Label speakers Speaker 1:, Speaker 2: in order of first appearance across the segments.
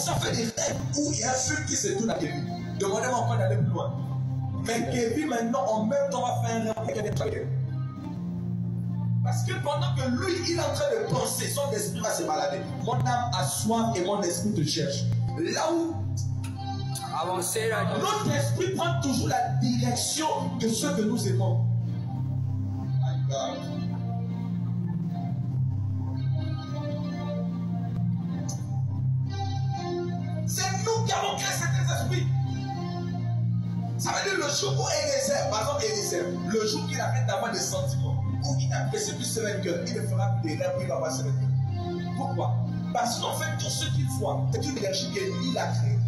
Speaker 1: ça fait des rêves où il y a un film qui se tourne à Kevin. Demandez-moi encore d'aller plus loin. Mais Kevin, maintenant, en même temps, va faire un rêve avec un travailleur. Parce que pendant que lui, il est en train de penser, son esprit va se balader. Mon âme a soif et mon esprit te cherche. Là où notre esprit prend toujours la direction de ceux que nous aimons. My God. C'est nous qui avons créé cet esprit. Ça veut dire le jour où Eliezer, par exemple Eliezer, le jour qu'il arrête d'avoir des sentiments, où il n'apprécie plus ses cœur, il ne fera plus des rêves où il va passer le cœur. Pourquoi? Parce qu'en fait, tout ce qu'il voit, c'est une énergie qu'il a créée.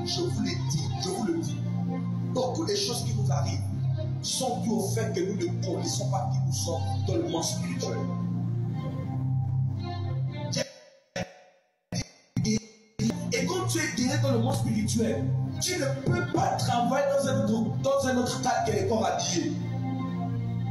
Speaker 1: Je vous l'ai dit, je vous le dis. Beaucoup de choses qui nous arrivent sont dues au fait que nous ne connaissons pas qui nous sommes dans le monde spirituel. Et quand tu es guéri dans le monde spirituel, tu ne peux pas travailler dans un autre cadre que les corps habillés.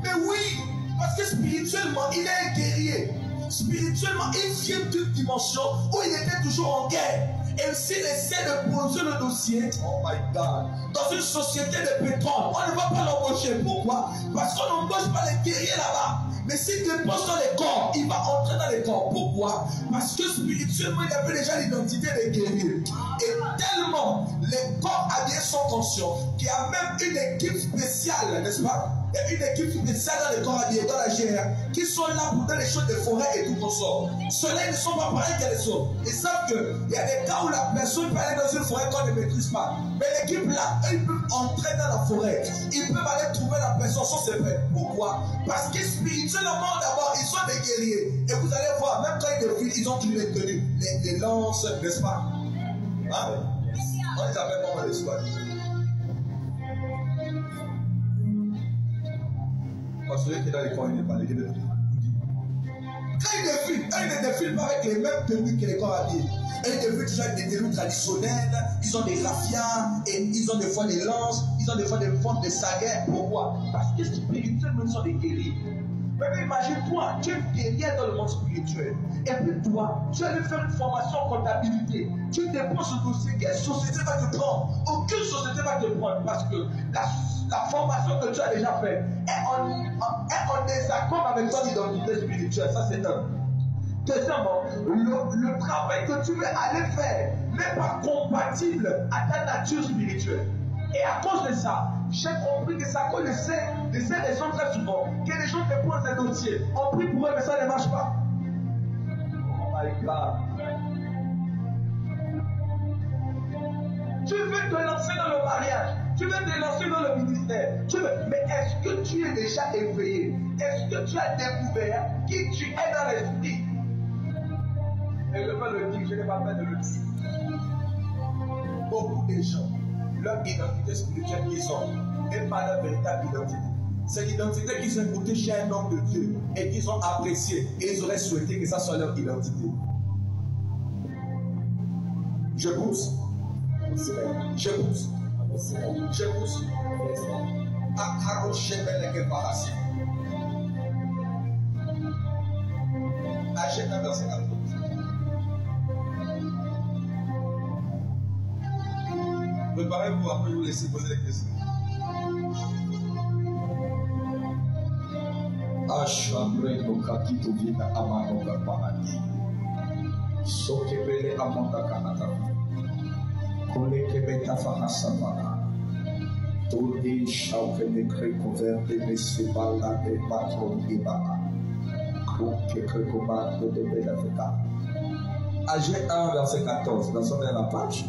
Speaker 1: Mais oui, parce que spirituellement, il est un guerrier. Spirituellement, il vient d'une dimension où il était toujours en guerre. Et s'il essaie de poser le dossier, oh my God, dans une société de pétrole, on ne va pas l'embaucher. Pourquoi? Parce qu'on n'embauche pas les guerriers là-bas. Mais s'il dépose dans les corps, il va entrer dans les corps. Pourquoi? Parce que spirituellement, il avait déjà l'identité des guerriers. Et tellement les corps habillés sont conscients qu'il y a même une équipe spéciale, n'est-ce pas? Il y a une équipe spéciale dans les corps habillés, dans la GR, qui sont là pour faire les choses des forêts et tout consort. Ceux-là, ils ne sont pas pareils que les autres. Ils savent qu'il y a des cas où la personne peut aller dans une forêt qu'on ne maîtrise pas. Mais l'équipe là, eux, ils peuvent entrer dans la forêt. Ils peuvent aller trouver la personne sans se faire. Pourquoi? Parce que spirituellement, d'abord, ils sont des guerriers. Et vous allez voir, même quand ils défilent, ils ont toujours les tenues, les lances, n'est-ce pas? Hein? On les appelle comment les squats? Parce que celui qui est dans les corps, il n'est pas les guerriers. Quand ils défilent, eux, ils ne défilent pas avec les mêmes tenues que les corps habillés. Ils défilent toujours avec des tenues traditionnelles, ils ont des raffias, et ils ont des fois des lances, ils ont des fois des formes de saguets. Pourquoi? Parce que spirituellement, ils sont des guerriers. Mais imagine-toi, tu es guerrier dans le monde spirituel. Et puis toi, tu allais faire une formation en comptabilité. Tu déposes ce dossier. Quelle société va te prendre? Aucune société va te prendre. Parce que la formation que tu as déjà faite est en désaccord avec ton identité spirituelle. Ça, c'est un. Deuxièmement, le travail que tu veux aller faire n'est pas compatible à ta nature spirituelle. Et à cause de ça, j'ai compris que ça connaissait des gens très souvent, que les gens déposent un dossier. On prie pour eux, mais ça ne marche pas. Oh my God. Tu veux te lancer dans le mariage, tu veux te lancer dans le ministère, mais est-ce que tu es déjà éveillé? Est-ce que tu as découvert qui tu es dans l'esprit? Et je veux le dire, je n'ai pas fait de le dire. Beaucoup de gens, leur identité spirituelle qu'ils ont n'est pas leur véritable identité. C'est l'identité qu'ils ont écoutée chez un homme de Dieu et qu'ils ont apprécié et ils auraient souhaité que ça soit leur identité. Je pousse. Je pousse. Je pousse. Achète un verset 14. Préparez-vous, après je vous laisser poser les questions. Ashambre Nokakito Vina Amanoga Bahani Sokebele Amanda Kanata Kolekebeta Fahasavana Todi Shaukene Krekover de Messibala de Patron Ibana Kruke Krekomando de Belafeka. Agé 1, verset 14, dans son la page.